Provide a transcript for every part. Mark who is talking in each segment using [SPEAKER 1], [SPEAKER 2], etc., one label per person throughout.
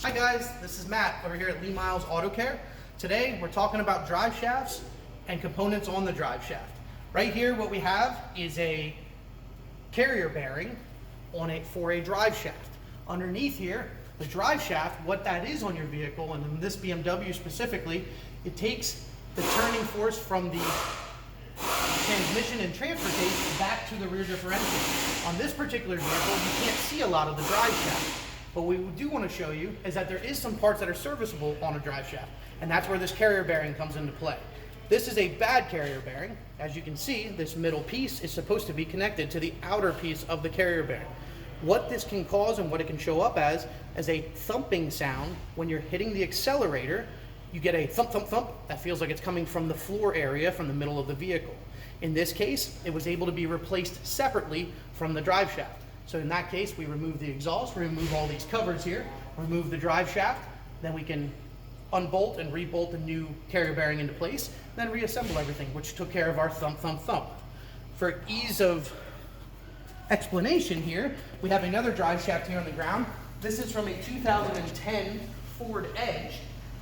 [SPEAKER 1] Hi guys, this is Matt over here at Lee Myles Auto Care. Today we're talking about drive shafts and components on the drive shaft. Right here what we have is a carrier bearing for a drive shaft. Underneath here, the drive shaft, what that is on your vehicle, and in this BMW specifically, it takes the turning force from the transmission and transfer case back to the rear differential. On this particular vehicle, you can't see a lot of the drive shaft. But what we do want to show you is that there is some parts that are serviceable on a drive shaft, and that's where this carrier bearing comes into play. This is a bad carrier bearing. As you can see, this middle piece is supposed to be connected to the outer piece of the carrier bearing. What this can cause and what it can show up as a thumping sound when you're hitting the accelerator. You get a thump, thump, thump that feels like it's coming from the floor area, from the middle of the vehicle. In this case, it was able to be replaced separately from the drive shaft. So in that case, we remove the exhaust, remove all these covers here, remove the drive shaft, then we can unbolt and rebolt the new carrier bearing into place, then reassemble everything, which took care of our thump, thump, thump. For ease of explanation here, we have another drive shaft here on the ground. This is from a 2010 Ford Edge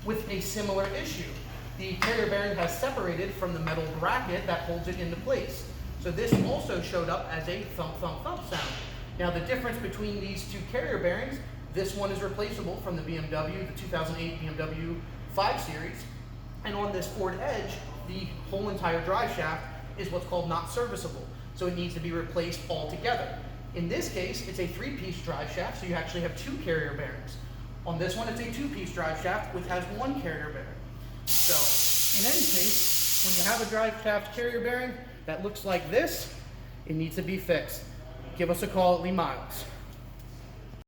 [SPEAKER 1] with a similar issue. The carrier bearing has separated from the metal bracket that holds it into place. So this also showed up as a thump, thump, thump sound. Now the difference between these two carrier bearings, this one is replaceable from the BMW, the 2008 BMW 5 Series. And on this Ford Edge, the whole entire drive shaft is what's called not serviceable. So it needs to be replaced altogether. In this case, it's a 3-piece drive shaft, so you actually have 2 carrier bearings. On this one, it's a 2-piece drive shaft which has 1 carrier bearing. So in any case, when you have a drive shaft carrier bearing that looks like this, it needs to be fixed. Give us a call at Lee Myles.